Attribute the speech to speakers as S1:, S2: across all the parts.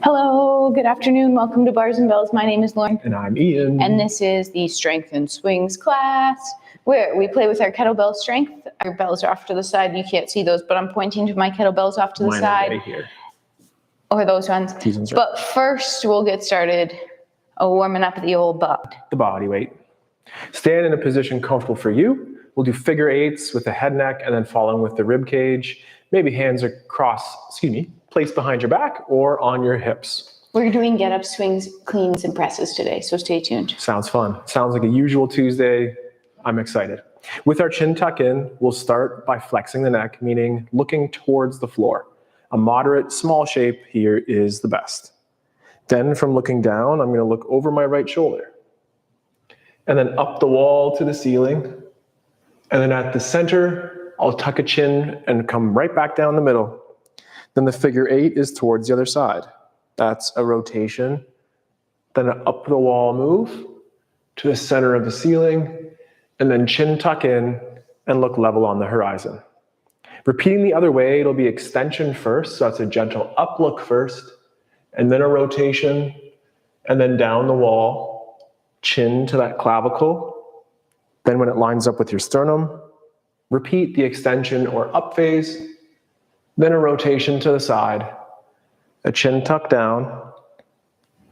S1: Hello, good afternoon. Welcome to Bars and Bells. My name is Lauren.
S2: And I'm Ian.
S1: And this is the Strength and Swings class, where we play with our kettlebell strength. Our bells are off to the side. You can't see those, but I'm pointing to my kettlebells off to the side.
S2: Right here.
S1: Or those ones.
S2: These ones are.
S1: But first, we'll get started warming up the old butt.
S2: The body weight. Stand in a position comfortable for you. We'll do figure eights with the head, neck, and then following with the rib cage. Maybe hands are placed behind your back or on your hips.
S1: We're doing get-up, swings, cleans, and presses today, so stay tuned.
S2: Sounds fun. Sounds like a usual Tuesday. I'm excited. With our chin tuck in, we'll start by flexing the neck, meaning looking towards the floor. A moderate, small shape here is the best. Then from looking down, I'm going to look over my right shoulder. And then up the wall to the ceiling. And then at the center, I'll tuck a chin and come right back down the middle. Then the figure eight is towards the other side. That's a rotation. Then an up the wall move to the center of the ceiling, and then chin tuck in and look level on the horizon. Repeating the other way, it'll be extension first, so that's a gentle up look first, and then a rotation, and then down the wall, chin to that clavicle. Then when it lines up with your sternum, repeat the extension or up phase, then a rotation to the side, a chin tuck down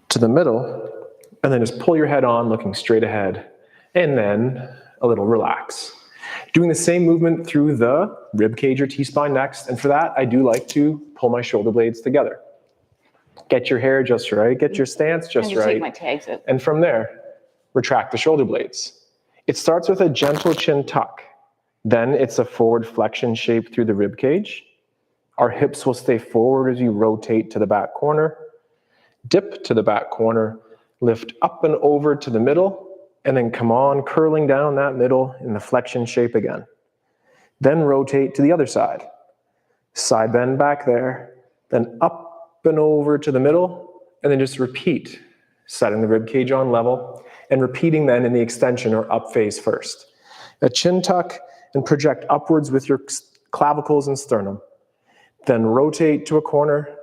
S2: to the middle, and then just pull your head on looking straight ahead, and then a little relax. Doing the same movement through the rib cage or T-spine next, and for that I do like to pull my shoulder blades together. Get your hair just right, get your stance just right.
S1: Take my tags out.
S2: And from there, retract the shoulder blades. It starts with a gentle chin tuck. Then it's a forward flexion shape through the rib cage. Our hips will stay forward as you rotate to the back corner. Dip to the back corner, lift up and over to the middle, and then come on, curling down that middle in the flexion shape again. Then rotate to the other side. Side bend back there, then up and over to the middle, and then just repeat, setting the rib cage on level, and repeating then in the extension or up phase first. A chin tuck and project upwards with your clavicles and sternum. Then rotate to a corner,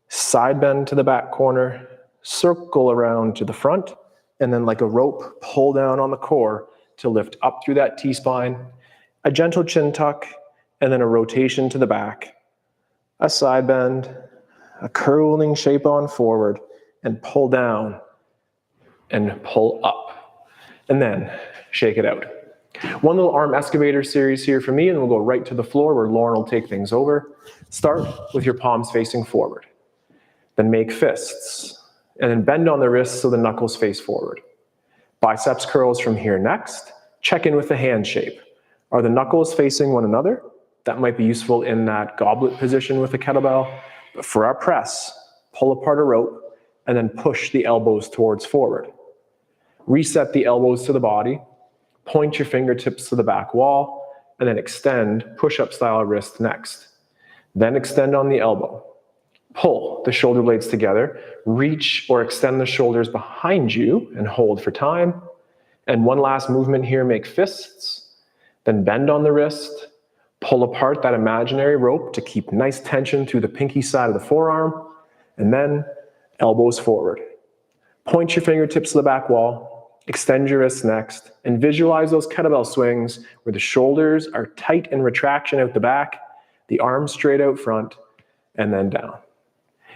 S2: side bend to the back corner, circle around to the front, and then like a rope, pull down on the core to lift up through that T-spine, a gentle chin tuck, and then a rotation to the back, a side bend, a curling shape on forward, and pull down and pull up. And then shake it out. One little arm excavator series here for me, and we'll go right to the floor where Lauren will take things over. Start with your palms facing forward. Then make fists, and then bend on the wrists so the knuckles face forward. Biceps curls from here next. Check in with the hand shape. Are the knuckles facing one another? That might be useful in that goblet position with a kettlebell. But for our press, pull apart a rope, and then push the elbows towards forward. Reset the elbows to the body. Point your fingertips to the back wall, and then extend push-up style wrist next. Then extend on the elbow. Pull the shoulder blades together, reach or extend the shoulders behind you and hold for time. And one last movement here, make fists, then bend on the wrist, pull apart that imaginary rope to keep nice tension through the pinky side of the forearm, and then elbows forward. Point your fingertips to the back wall, extend your wrists next, and visualize those kettlebell swings where the shoulders are tight in retraction out the back, the arms straight out front, and then down.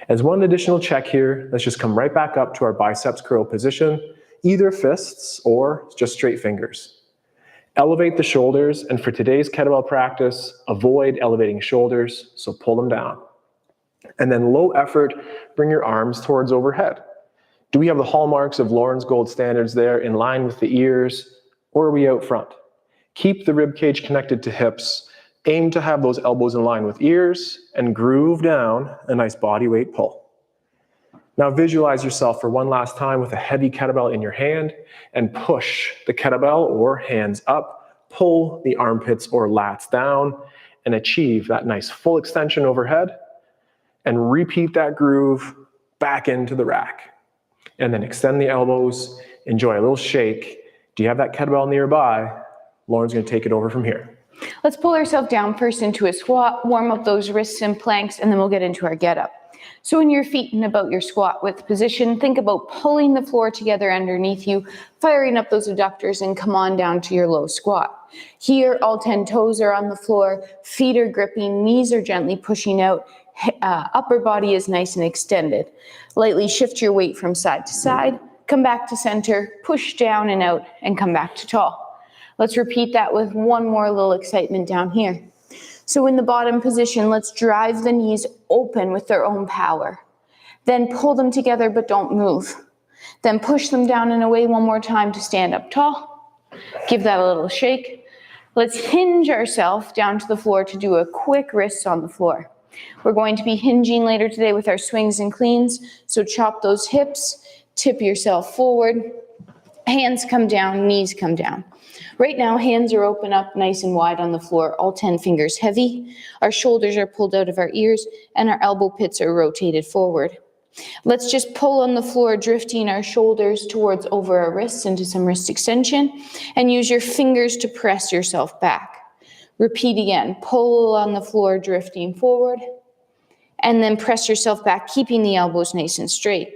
S2: As one additional check here, let's just come right back up to our biceps curl position, either fists or just straight fingers. Elevate the shoulders, and for today's kettlebell practice, avoid elevating shoulders, so pull them down. And then low effort, bring your arms towards overhead. Do we have the hallmarks of Lauren's gold standards there in line with the ears, or are we out front? Keep the rib cage connected to hips. Aim to have those elbows in line with ears and groove down a nice body weight pull. Now visualize yourself for one last time with a heavy kettlebell in your hand and push the kettlebell or hands up, pull the armpits or lats down and achieve that nice full extension overhead and repeat that groove back into the rack. And then extend the elbows, enjoy a little shake. Do you have that kettlebell nearby? Lauren's gonna take it over from here.
S1: Let's pull ourselves down first into a squat, warm up those wrists and planks, and then we'll get into our get up. So in your feet and about your squat width position, think about pulling the floor together underneath you, firing up those adductors, and come on down to your low squat. Here, all 10 toes are on the floor, feet are gripping, knees are gently pushing out, upper body is nice and extended. Lightly shift your weight from side to side, come back to center, push down and out, and come back to tall. Let's repeat that with one more little excitement down here. So in the bottom position, let's drive the knees open with their own power. Then pull them together, but don't move. Then push them down and away one more time to stand up tall. Give that a little shake. Let's hinge ourselves down to the floor to do a quick wrists on the floor. We're going to be hinging later today with our swings and cleans, so chop those hips, tip yourself forward, hands come down, knees come down. Right now, hands are open up nice and wide on the floor, all 10 fingers heavy. Our shoulders are pulled out of our ears and our elbow pits are rotated forward. Let's just pull on the floor, drifting our shoulders towards over our wrists into some wrist extension, and use your fingers to press yourself back. Repeat again, pull on the floor, drifting forward, and then press yourself back, keeping the elbows nice and straight.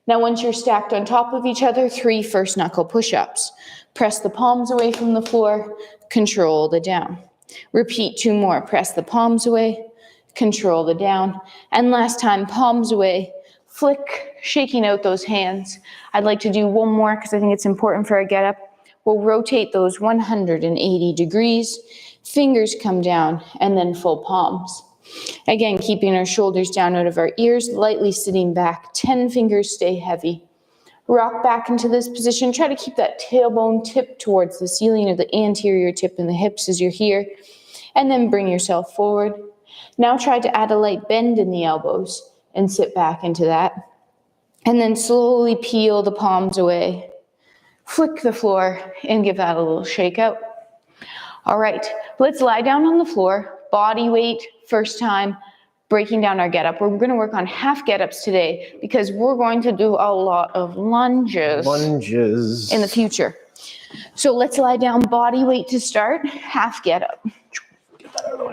S1: Now, once you're stacked on top of each other, 3 first knuckle push-ups. Press the palms away from the floor, control the down. Repeat 2 more, press the palms away, control the down. And last time, palms away, flick, shaking out those hands. I'd like to do one more because I think it's important for our get up. We'll rotate those 180 degrees, fingers come down, and then full palms. Again, keeping our shoulders down out of our ears, lightly sitting back, 10 fingers stay heavy. Rock back into this position. Try to keep that tailbone tip towards the ceiling of the anterior tip in the hips as you're here. And then bring yourself forward. Now try to add a light bend in the elbows and sit back into that. And then slowly peel the palms away. Flick the floor and give that a little shake out. All right, let's lie down on the floor. Body weight, first time. Breaking down our get up. We're going to work on half get ups today because we're going to do a lot of lunges in the future. So let's lie down, body weight to start, half get up.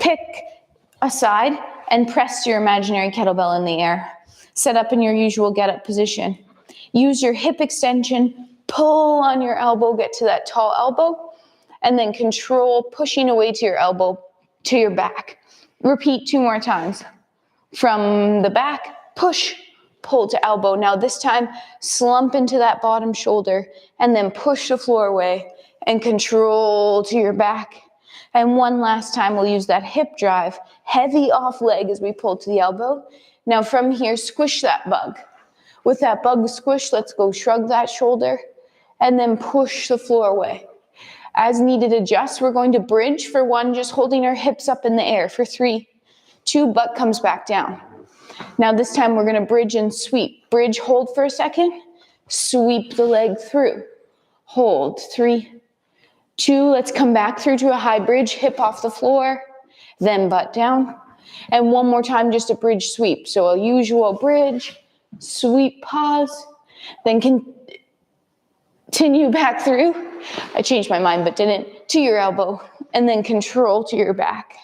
S1: Pick a side and press your imaginary kettlebell in the air. Set up in your usual get up position. Use your hip extension, pull on your elbow, get to that tall elbow, and then control pushing away to your elbow, to your back. Repeat 2 more times. From the back, push, pull to elbow. Now this time, slump into that bottom shoulder and then push the floor away and control to your back. And one last time, we'll use that hip drive, heavy off leg as we pull to the elbow. Now from here, squish that bug. With that bug squish, let's go shrug that shoulder and then push the floor away. As needed, adjust. We're going to bridge for 1, just holding our hips up in the air for 3. 2, butt comes back down. Now this time we're going to bridge and sweep. Bridge, hold for a second. Sweep the leg through. Hold. 3, 2, let's come back through to a high bridge. Hip off the floor. Then butt down. And one more time, just a bridge sweep. So a usual bridge, sweep, pause. Then continue back through. I changed my mind but didn't. To your elbow. And then control to your back.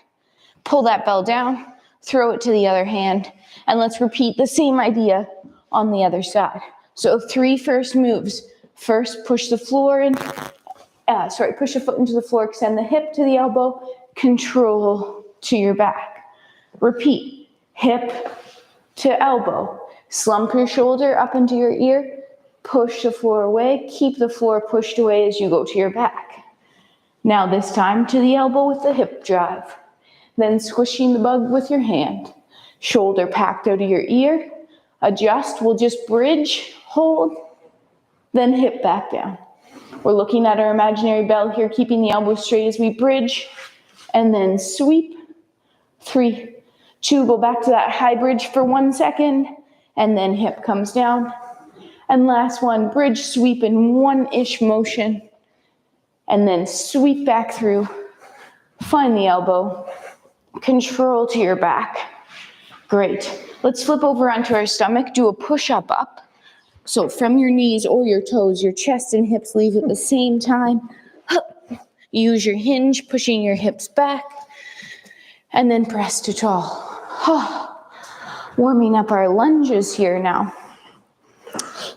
S1: Pull that bell down. Throw it to the other hand, and let's repeat the same idea on the other side. So 3 first moves. First, push the floor in, push the foot into the floor, extend the hip to the elbow, control to your back. Repeat, hip to elbow. Slump your shoulder up into your ear, push the floor away, keep the floor pushed away as you go to your back. Now this time to the elbow with the hip drive. Then squishing the bug with your hand. Shoulder packed out of your ear. Adjust. We'll just bridge, hold, then hip back down. We're looking at our imaginary bell here, keeping the elbow straight as we bridge, and then sweep. 3, 2, go back to that high bridge for 1 second, and then hip comes down. And last one, bridge, sweep in 1-ish motion, and then sweep back through. Find the elbow. Control to your back. Great. Let's flip over onto our stomach. Do a push-up up. So from your knees or your toes, your chest and hips leave at the same time. Use your hinge, pushing your hips back, and then press to tall. Warming up our lunges here now.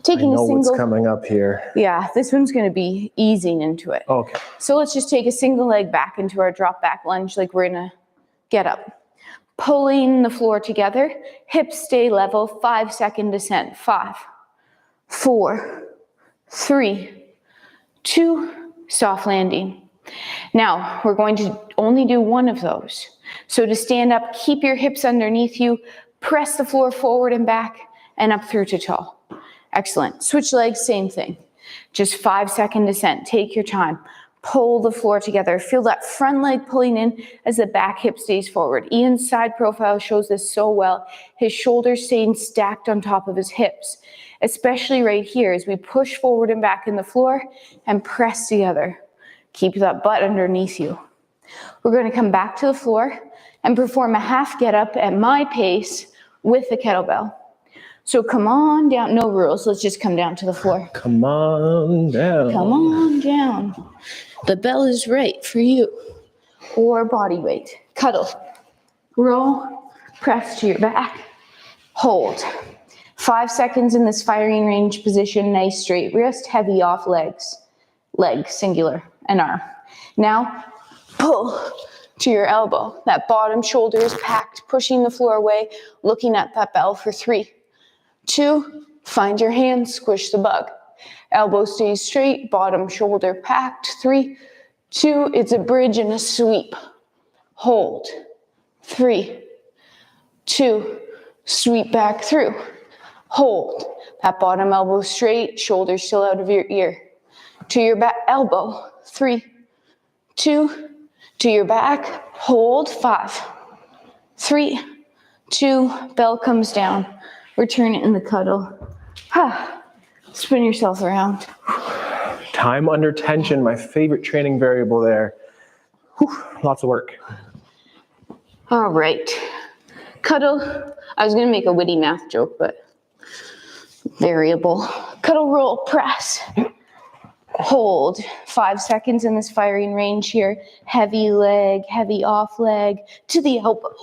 S2: I know what's coming up here.
S1: Yeah, this one's gonna be easing into it.
S2: Okay.
S1: So let's just take a single leg back into our drop back lunge like we're in a get up. Pulling the floor together, hips stay level, 5-second descent. 5, 4, 3, 2, soft landing. Now, we're going to only do one of those. So to stand up, keep your hips underneath you, press the floor forward and back, and up through to tall. Excellent. Switch legs, same thing. Just 5-second descent. Take your time. Pull the floor together. Feel that front leg pulling in as the back hip stays forward. Ian's side profile shows this so well. His shoulders staying stacked on top of his hips, especially right here as we push forward and back in the floor and press together. Keep that butt underneath you. We're going to come back to the floor and perform a half get up at my pace with the kettlebell. So come on down, no rules, let's just come down to the floor.
S2: Come on down.
S1: Come on down. The bell is right for you. Or body weight. Cuddle. Roll. Press to your back. Hold. 5 seconds in this firing range position. Nice straight wrist. Heavy off legs. Leg, singular, and arm. Now, pull to your elbow. That bottom shoulder is packed, pushing the floor away, looking at that bell for 3, 2, find your hand, squish the bug. Elbow stays straight, bottom shoulder packed. 3, 2, it's a bridge and a sweep. Hold. 3, 2, sweep back through. Hold. That bottom elbow straight, shoulder still out of your ear. To your back elbow. 3, 2, to your back. Hold. 5, 3, 2, bell comes down. Return it in the cuddle. Spin yourself around.
S2: Time under tension, my favorite training variable there. Whew, lots of work.
S1: All right. Cuddle. I was going to make a witty math joke, but variable. Cuddle, roll, press. Hold. 5 seconds in this firing range here. Heavy leg, heavy off leg to the elbow.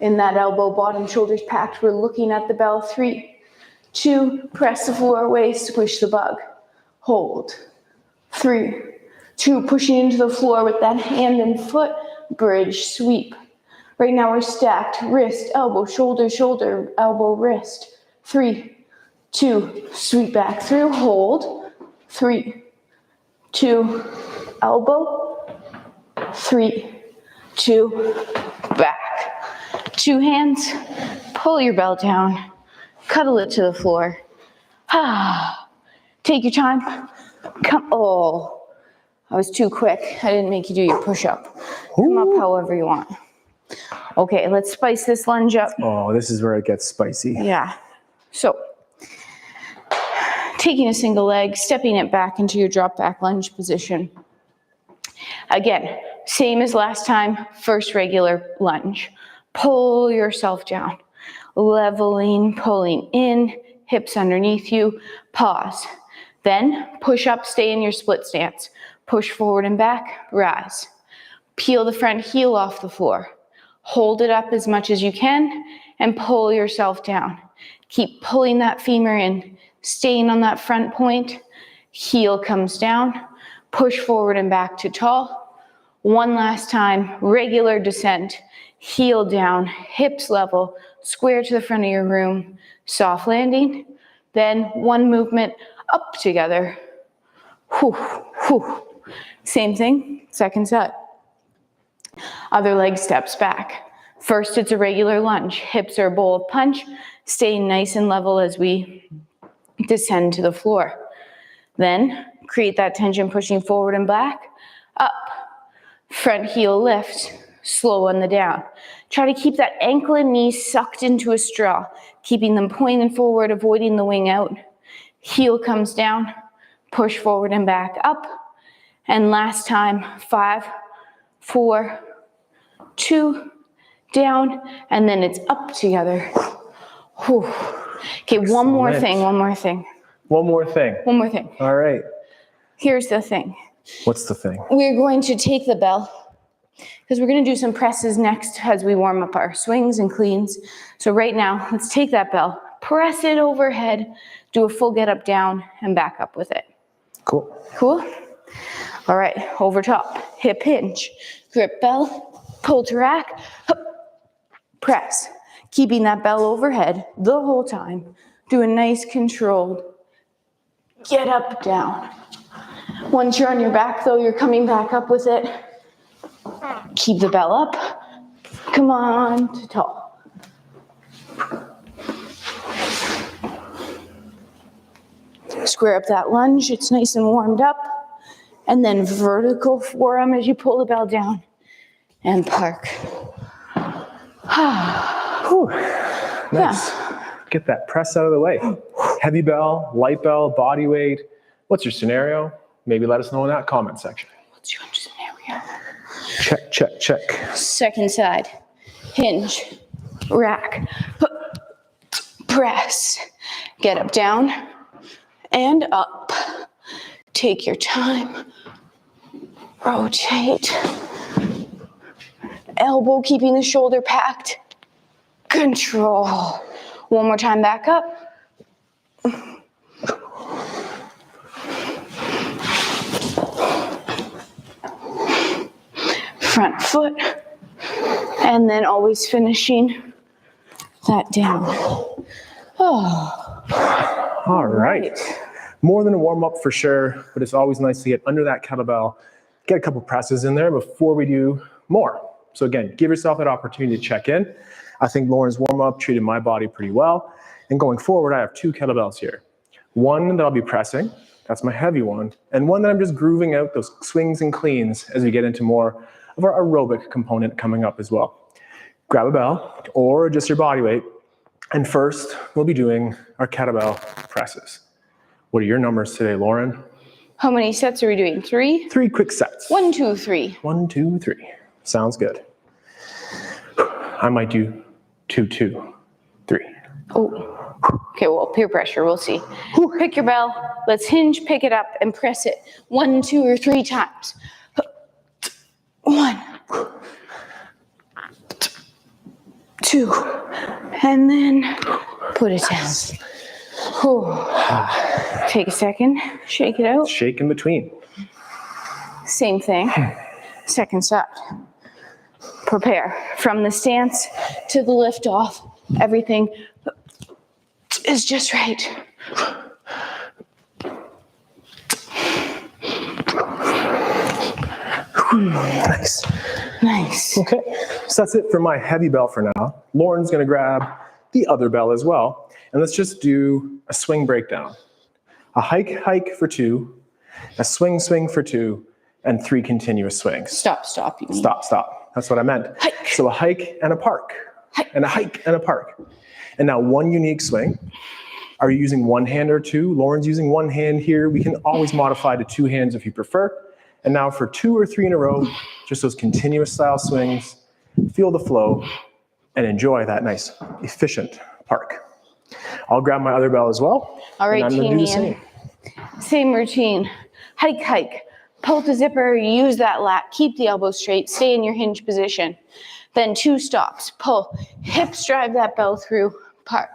S1: In that elbow, bottom shoulders packed. We're looking at the bell. 3, 2, press the floor away, squish the bug. Hold. 3, 2, pushing into the floor with that hand and foot. Bridge, sweep. Right now we're stacked. Wrist, elbow, shoulder, shoulder, elbow, wrist. 3, 2, sweep back through. Hold. 3, 2, elbow. 3, 2, back. 2 hands, pull your bell down, cuddle it to the floor. Take your time. Oh, I was too quick. I didn't make you do your push-up. Come up however you want. Okay, let's spice this lunge up.
S2: Oh, this is where it gets spicy.
S1: Yeah. So, taking a single leg, stepping it back into your drop back lunge position. Again, same as last time, first regular lunge. Pull yourself down, leveling, pulling in, hips underneath you, pause. Then push up, stay in your split stance. Push forward and back, rise. Peel the front heel off the floor. Hold it up as much as you can and pull yourself down. Keep pulling that femur in, staying on that front point. Heel comes down, push forward and back to tall. One last time, regular descent. Heel down, hips level, square to the front of your room, soft landing. Then one movement up together. Whew, whew. Same thing, second set. Other leg steps back. First, it's a regular lunge. Hips are a bowl of punch, staying nice and level as we descend to the floor. Then, create that tension pushing forward and back, up. Front heel lift. Slow on the down. Try to keep that ankle and knee sucked into a straw, keeping them pointing forward, avoiding the wing out. Heel comes down, push forward and back up. And last time, 5, 4, 2, down, and then it's up together. Whew. Okay,
S2: Excellent.
S1: one more thing.
S2: One more thing.
S1: One more thing.
S2: All right.
S1: Here's the thing.
S2: What's the thing?
S1: We're going to take the bell because we're going to do some presses next as we warm up our swings and cleans. So right now, let's take that bell, press it overhead, do a full get up down and back up with it.
S2: Cool.
S1: Cool? All right, over top, hip hinge, grip bell, pull to rack, press. Keeping that bell overhead the whole time. Do a nice controlled get up, down. Once you're on your back though, you're coming back up with it. Keep the bell up. Come on to tall. Square up that lunge, it's nice and warmed up. And then vertical forearm as you pull the bell down and park.
S2: Whew. Nice. Get that press out of the way. Heavy bell, light bell, body weight. What's your scenario? Maybe let us know in that comment section.
S1: What's your scenario?
S2: Check, check, check.
S1: Second side. Hinge. Rack. Press. Get up, down, and up. Take your time. Rotate. Elbow keeping the shoulder packed. Control. One more time, back up. Front foot. And then always finishing that down. Oh.
S2: All right. More than a warm up for sure, but it's always nice to get under that kettlebell, get a couple presses in there before we do more. So again, give yourself that opportunity to check in. I think Lauren's warm up treated my body pretty well. And going forward, I have 2 kettlebells here. One that I'll be pressing, that's my heavy one, and one that I'm just grooving out those swings and cleans as we get into more of our aerobic component coming up as well. Grab a bell or just your body weight. And first, we'll be doing our kettlebell presses. What are your numbers today, Lauren?
S1: How many sets are we doing? 3?
S2: 3 quick sets.
S1: 1, 2, 3.
S2: 1, 2, 3. Sounds good. I might do 2, 2, 3.
S1: Oh. Okay, well, peer pressure, we'll see. Pick your bell, let's hinge, pick it up, and press it 1, 2, or 3 times. 1, 2, and then put it down. Take a second, shake it out.
S2: Shake in between.
S1: Same thing, second side. Prepare from the stance to the lift off. Everything is just right.
S2: Nice.
S1: Nice.
S2: Okay, so that's it for my heavy bell for now. Lauren's gonna grab the other bell as well. And let's just do a swing breakdown. A hike for 2, a swing for 2, and 3 continuous swings.
S1: Stop. You mean.
S2: Stop. That's what I meant.
S1: Hike.
S2: So a hike and a park. And a hike and a park. And now one unique swing. Are you using one hand or 2? Lauren's using one hand here. We can always modify to 2 hands if you prefer. And now for 2 or 3 in a row, just those continuous style swings, feel the flow, and enjoy that nice, efficient park. I'll grab my other bell as well.
S1: All right,
S2: and I'm gonna do the
S1: Tinian.
S2: same.
S1: Same routine. Hike. Pull the zipper, use that lat, keep the elbow straight, stay in your hinge position. Then 2 stops, pull, hips drive that bell through, park.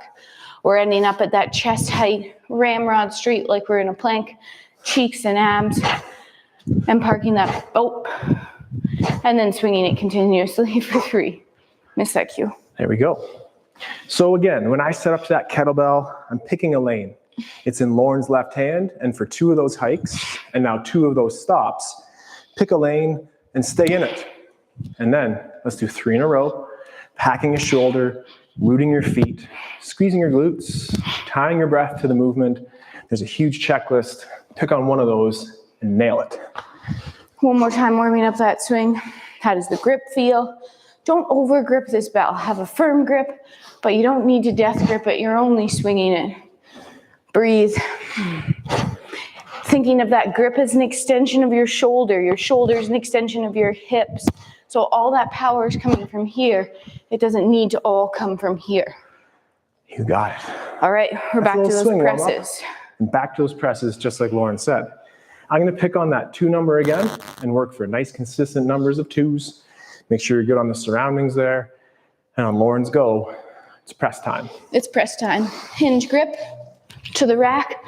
S1: We're ending up at that chest height, ramrod straight like we're in a plank, cheeks and abs, and parking that, and then swinging it continuously for 3. Miss that cue.
S2: There we go. So again, when I set up that kettlebell, I'm picking a lane. It's in Lauren's left hand, and for 2 of those hikes, and now 2 of those stops, pick a lane and stay in it. And then let's do 3 in a row, packing a shoulder, rooting your feet, squeezing your glutes, tying your breath to the movement. There's a huge checklist. Pick on one of those and nail it.
S1: One more time warming up that swing. How does the grip feel? Don't over grip this bell. Have a firm grip, but you don't need to death grip it. You're only swinging it. Breathe. Thinking of that grip as an extension of your shoulder. Your shoulder is an extension of your hips. So all that power is coming from here. It doesn't need to all come from here.
S2: You got it.
S1: All right, we're back to those
S2: swing warm-up.
S1: presses.
S2: And back to those presses, just like Lauren said. I'm gonna pick on that 2 number again and work for nice consistent numbers of 2s. Make sure you're good on the surroundings there. And on Lauren's go, it's press time.
S1: It's press time. Hinge grip to the rack.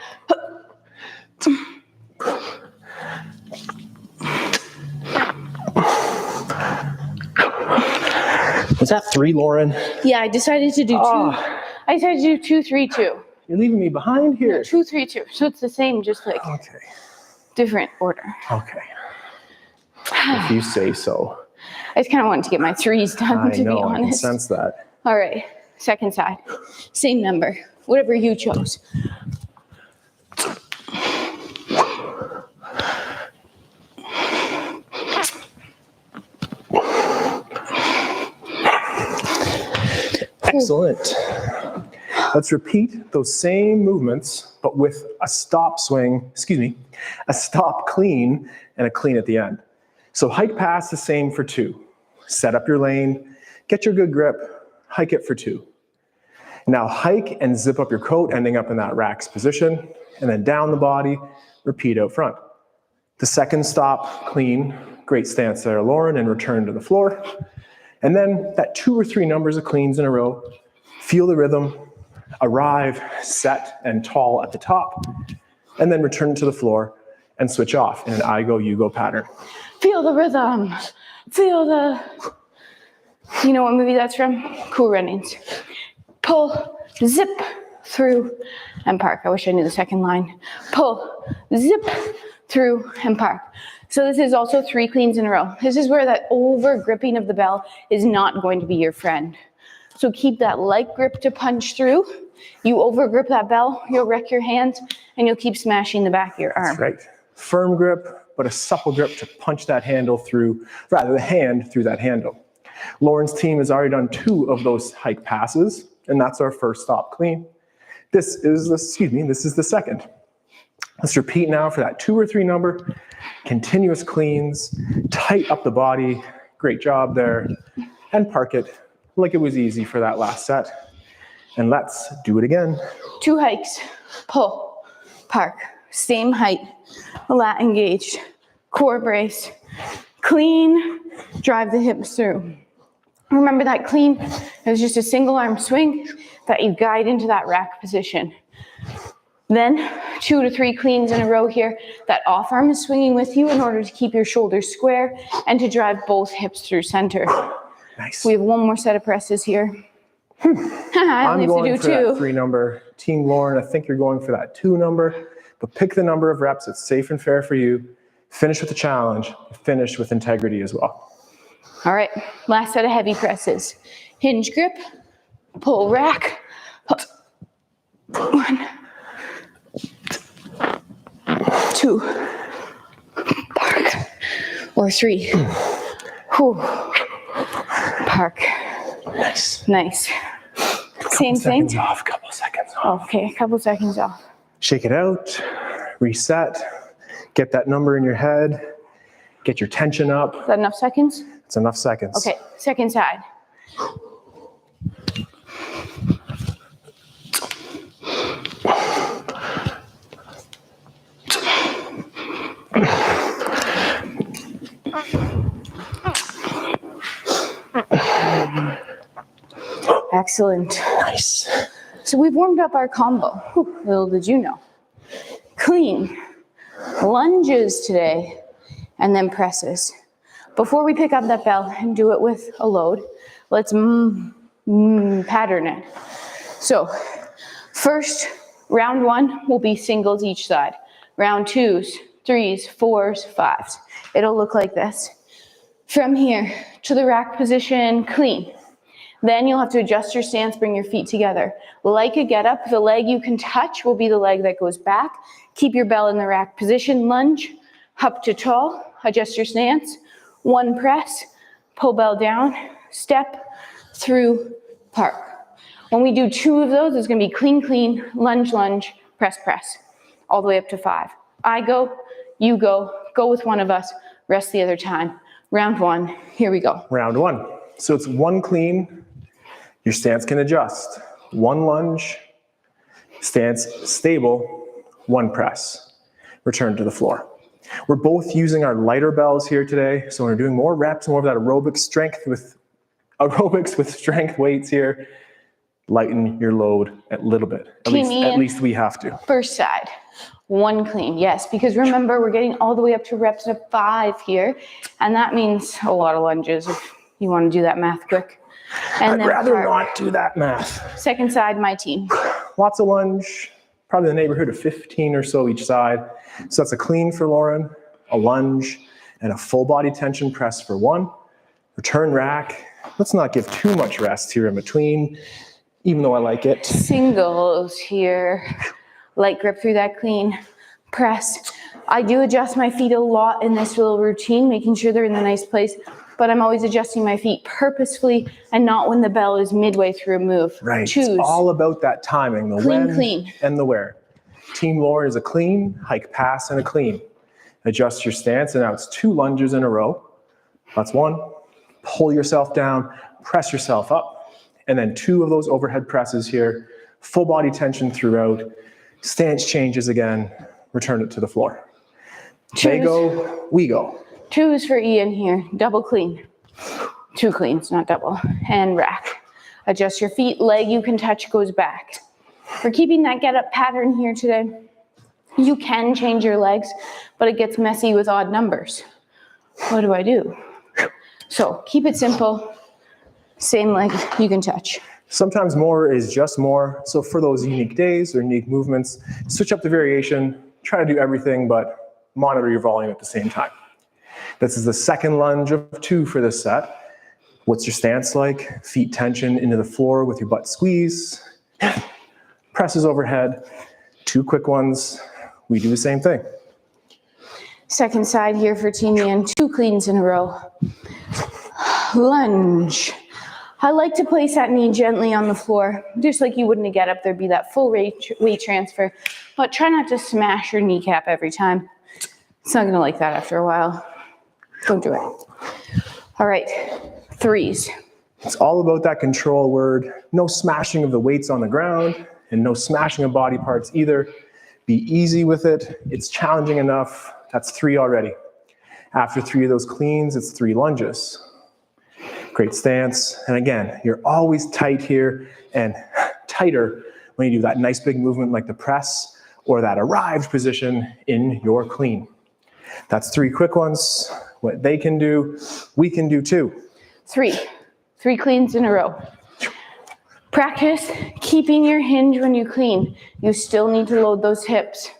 S2: Was that 3, Lauren?
S1: Yeah, I decided to do 2.
S2: Oh.
S1: I decided to do 2, 3, 2.
S2: You're leaving me behind here.
S1: 2, 3, 2. So it's the same, just like
S2: Okay.
S1: different order.
S2: Okay. If you say so.
S1: I just kind of wanted to get my 3s done,
S2: I
S1: to
S2: know,
S1: be
S2: I can
S1: honest.
S2: sense that.
S1: All right, second side. Same number, whatever you chose.
S2: Excellent. Let's repeat those same movements, but with a stop swing, a stop clean and a clean at the end. So hike pass the same for 2. Set up your lane, get your good grip, hike it for 2. Now hike and zip up your coat, ending up in that rack's position, and then down the body, repeat out front. The second stop, clean, great stance there, Lauren, and return to the floor. And then that 2 or 3 numbers of cleans in a row, feel the rhythm, arrive, set, and tall at the top, and then return to the floor and switch off in an I go, you go pattern.
S1: Feel the rhythm. Feel the... You know what movie that's from? Cool Runnings. Pull, zip, through, and park. I wish I knew the second line. Pull, zip, through, and park. So this is also 3 cleans in a row. This is where that over gripping of the bell is not going to be your friend. So keep that light grip to punch through. You over grip that bell, you'll wreck your hands, and you'll keep smashing the back of your arm.
S2: That's right. Firm grip, but a supple grip to punch that handle through, rather the hand through that handle. Lauren's team has already done 2 of those hike passes, and that's our first stop clean. This is the second. Let's repeat now for that 2 or 3 number, continuous cleans, tight up the body, great job there, and park it like it was easy for that last set. And let's do it again.
S1: 2 hikes, pull, park, same height, lat engaged, core brace, clean, drive the hips through. Remember that clean is just a single arm swing that you guide into that rack position. Then 2 to 3 cleans in a row here. That off arm is swinging with you in order to keep your shoulders square and to drive both hips through center.
S2: Nice.
S1: We have 1 more set of presses here. I
S2: I'm
S1: only
S2: going
S1: have
S2: for
S1: to do
S2: that
S1: 2.
S2: 3 number. Team Lauren, I think you're going for that 2 number, but pick the number of reps that's safe and fair for you. Finish with a challenge, finish with integrity as well.
S1: All right, last set of heavy presses. Hinge grip, pull rack. 1, 2, park, or 3. Whew. Park.
S2: Nice.
S1: Nice. Same thing.
S2: Couple seconds off.
S1: Okay, a couple seconds off.
S2: Shake it out, reset, get that number in your head, get your tension up.
S1: Is that enough seconds?
S2: It's enough seconds.
S1: Okay, second side. Excellent.
S2: Nice.
S1: So we've warmed up our combo. Whew, little did you know. Clean, lunges today, and then presses. Before we pick up that bell and do it with a load, let's pattern it. So first, round 1 will be singles each side. Round 2s, 3s, 4s, 5s. It'll look like this. From here to the rack position, clean. Then you'll have to adjust your stance, bring your feet together. Like a get up, the leg you can touch will be the leg that goes back. Keep your bell in the rack position, lunge, up to tall, adjust your stance. 1 press, pull bell down, step, through, park. When we do 2 of those, it's gonna be clean, clean, lunge, lunge, press, press, all the way up to 5. I go, you go with one of us, rest the other time. Round 1, here we go.
S2: Round 1. So it's 1 clean, your stance can adjust. 1 lunge, stance stable, 1 press. Return to the floor. We're both using our lighter bells here today. So we're doing more reps, more of that aerobics with strength weights here. Lighten your load a little bit. At least we have to.
S1: First side, 1 clean, yes, because remember we're getting all the way up to reps of 5 here, and that means a lot of lunges if you want to do that math quick. And
S2: I'd rather not do that math.
S1: Second side, my team.
S2: Lots of lunge, probably in the neighborhood of 15 or so each side. So that's a clean for Lauren, a lunge, and a full body tension press for 1. Return rack. Let's not give too much rest here in between, even though I like it.
S1: Singles here. Light grip through that clean. Press. I do adjust my feet a lot in this little routine, making sure they're in the nice place, but I'm always adjusting my feet purposefully and not when the bell is midway through a move.
S2: Right.
S1: Choose.
S2: It's all about that timing, the
S1: Clean,
S2: when
S1: clean.
S2: and the where. Team Lauren is a clean, hike pass, and a clean. Adjust your stance, and now it's 2 lunges in a row. That's 1. Pull yourself down, press yourself up, and then 2 of those overhead presses here. Full body tension throughout. Stance changes again. Return it to the floor. They go, we go.
S1: 2s for Ian here. Double clean. 2 cleans, not double. And rack. Adjust your feet. Leg you can touch goes back. We're keeping that get up pattern here today. You can change your legs, but it gets messy with odd numbers. What do I do? So keep it simple. Same leg you can touch.
S2: Sometimes more is just more. So for those unique days or unique movements, switch up the variation. Try to do everything, but monitor your volume at the same time. This is the second lunge of 2 for this set. What's your stance like? Feet tension into the floor with your butt squeeze. Presses overhead. 2 quick ones. We do the same thing.
S1: Second side here for Team Ian. 2 cleans in a row. Lunge. I like to place that knee gently on the floor, just like you wouldn't get up. There'd be that full weight transfer, but try not to smash your kneecap every time. It's not gonna like that after a while. Don't do it. All right, 3s.
S2: It's all about that control word. No smashing of the weights on the ground and no smashing of body parts either. Be easy with it. It's challenging enough. That's 3 already. After 3 of those cleans, it's 3 lunges. Great stance. And again, you're always tight here and tighter when you do that nice big movement like the press or that arrived position in your clean. That's 3 quick ones. What they can do, we can do too.
S1: 3 cleans in a row. Practice keeping your hinge when you clean. You still need to load those hips.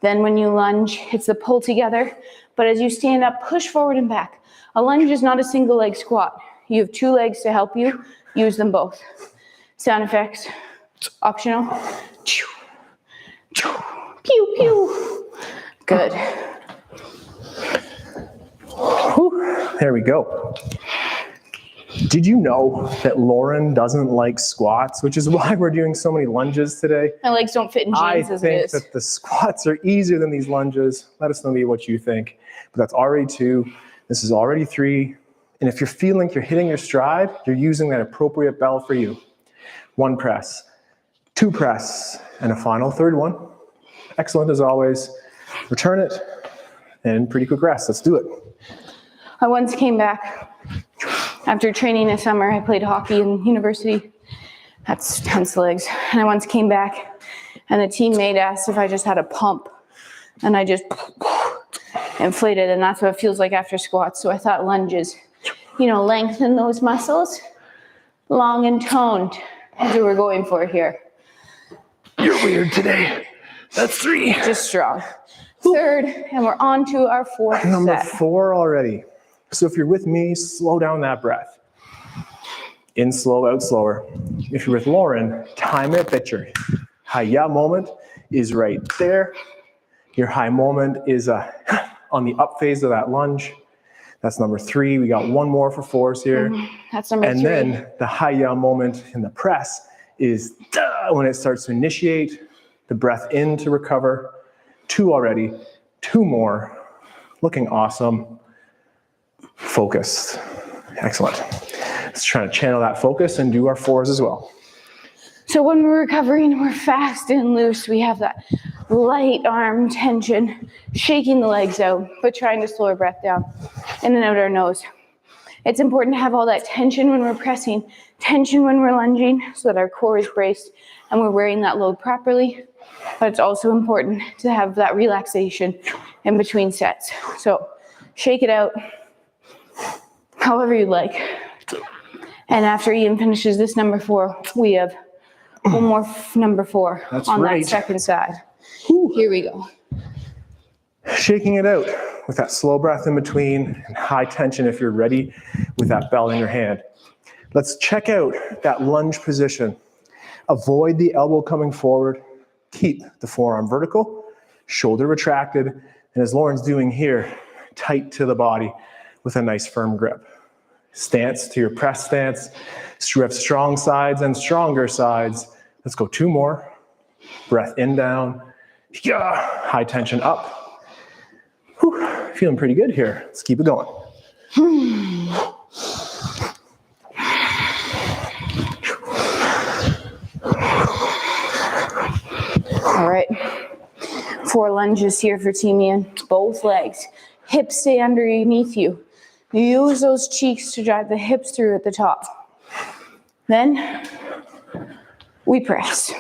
S1: Then when you lunge, it's the pull together. But as you stand up, push forward and back. A lunge is not a single leg squat. You have 2 legs to help you. Use them both. Sound effects, optional. Pew, pew. Good.
S2: Whew, there we go. Did you know that Lauren doesn't like squats, which is why we're doing so many lunges today?
S1: My legs don't fit in jeans as it
S2: I
S1: is.
S2: think that the squats are easier than these lunges. Let us know what you think. But that's already 2. This is already 3. And if you're feeling like you're hitting your stride, you're using that appropriate bell for you. 1 press, 2 press, and a final 3rd one. Excellent as always. Return it, and pretty quick rest. Let's do it.
S1: I once came back after training this summer. I played hockey in university. That's tense legs. And I once came back and the teammate asked if I just had a pump. And I just inflated, and that's what it feels like after squats. So I thought lunges, lengthen those muscles, long and toned. That's what we're going for here.
S2: You're weird today. That's 3.
S1: Just strong. 3rd, and we're on to our 4th
S2: Number
S1: set.
S2: 4 already. So if you're with me, slow down that breath. In slow, out slower. If you're with Lauren, time it that your high-ya moment is right there. Your high moment is on the up phase of that lunge. That's number 3. We got 1 more for 4s here.
S1: That's number 3.
S2: And then the high-ya moment in the press is when it starts to initiate, the breath in to recover. 2 already. 2 more. Looking awesome. Focused. Excellent. Let's try to channel that focus and do our 4s as well.
S1: So when we're recovering, we're fast and loose. We have that light arm tension, shaking the legs out, but trying to slow our breath down, in and out our nose. It's important to have all that tension when we're pressing, tension when we're lunging, so that our core is braced and we're wearing that load properly. But it's also important to have that relaxation in between sets. So shake it out however you like. And after Ian finishes this number 4, we have one more number 4 on that second side. Here we go.
S2: Shaking it out with that slow breath in between and high tension if you're ready with that bell in your hand. Let's check out that lunge position. Avoid the elbow coming forward. Keep the forearm vertical, shoulder retracted, and as Lauren's doing here, tight to the body with a nice firm grip. Stance to your press stance. You have strong sides and stronger sides. Let's go 2 more. Breath in, down. Yeah. High tension up. Whew. Feeling pretty good here. Let's keep it going.
S1: All right. 4 lunges here for Team Ian. Both legs. Hips stay underneath you. Use those cheeks to drive the hips through at the top. Then we press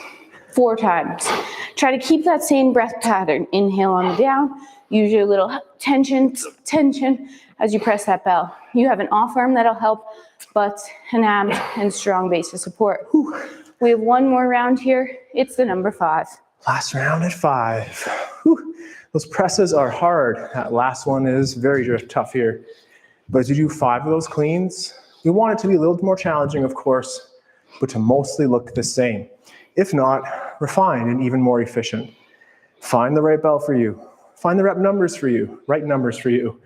S1: 4 times. Try to keep that same breath pattern. Inhale on the down. Use your little tension as you press that bell. You have an off arm that'll help, but an ab and strong base of support. We have 1 more round here. It's the number 5.
S2: Last round at 5. Whew. Those presses are hard. That last one is very tough here. But as you do 5 of those cleans, we want it to be a little more challenging, of course, but to mostly look the same. If not, refined and even more efficient. Find the right bell for you. Find the rep numbers for you, right numbers for you.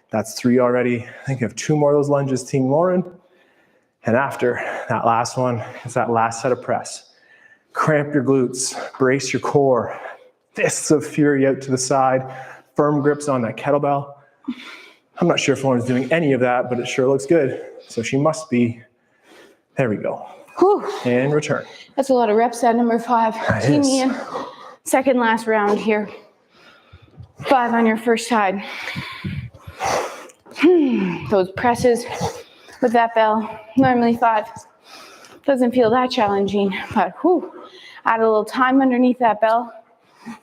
S2: That's 3 already. I think you have 2 more of those lunges, Team Lauren. And after that last one, it's that last set of press. Cramp your glutes, brace your core. Fists of fury out to the side, firm grips on that kettlebell. I'm not sure if Lauren's doing any of that, but it sure looks good. So she must be. There we go.
S1: Whew.
S2: And return.
S1: That's a lot of reps at number 5. Team Ian, second last round here. 5 on your first side. Those presses with that bell, normally 5. Doesn't feel that challenging, but add a little time underneath that bell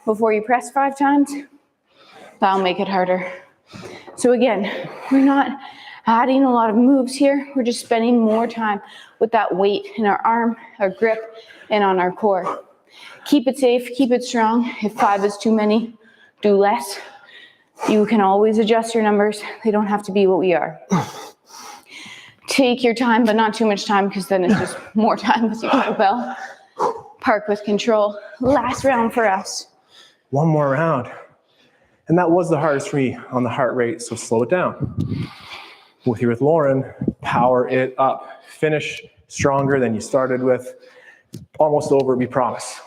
S1: before you press 5 times. That'll make it harder. So again, we're not adding a lot of moves here. We're just spending more time with that weight in our arm, our grip, and on our core. Keep it safe, keep it strong. If 5 is too many, do less. You can always adjust your numbers. They don't have to be what we are. Take your time, but not too much time, because then it's just more time with your kettlebell. Park with control. Last round for us.
S2: 1 more round. And that was the hardest for me on the heart rate, so slow it down. With Lauren, power it up. Finish stronger than you started with. Almost over, we promise.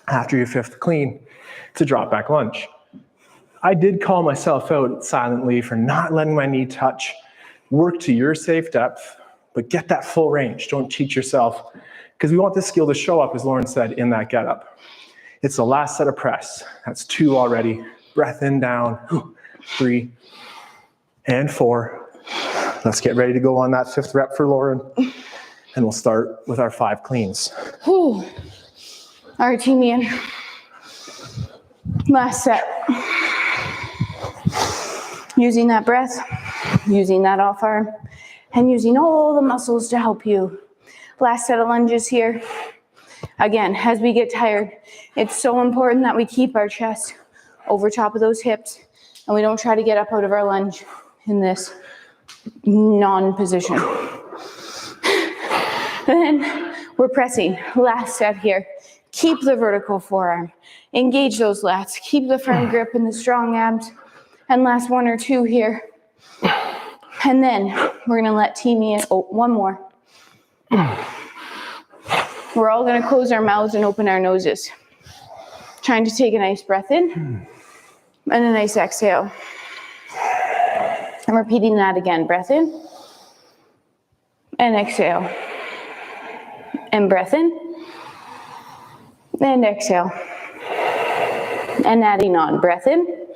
S2: After your 5th clean, it's a drop back lunge. I did call myself out silently for not letting my knee touch. Work to your safe depth, but get that full range. Don't cheat yourself, because we want this skill to show up, as Lauren said, in that getup. It's the last set of press. That's 2 already. Breath in, down. 3 and 4. Let's get ready to go on that 5th rep for Lauren, and we'll start with our 5 cleans.
S1: All right, Team Ian. Last set. Using that breath, using that off arm, and using all the muscles to help you. Last set of lunges here. Again, as we get tired, it's so important that we keep our chest over top of those hips, and we don't try to get up out of our lunge in this non-position. Then we're pressing. Last set here. Keep the vertical forearm. Engage those lats. Keep the firm grip and the strong abs. And last 1 or 2 here. And then we're gonna let Team Ian, 1 more. We're all gonna close our mouths and open our noses. Trying to take a nice breath in and a nice exhale. I'm repeating that again. Breath in and exhale. And breath in and exhale. and adding on. Breath in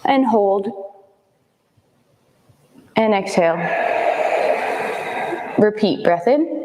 S1: and hold and exhale. Repeat, breath in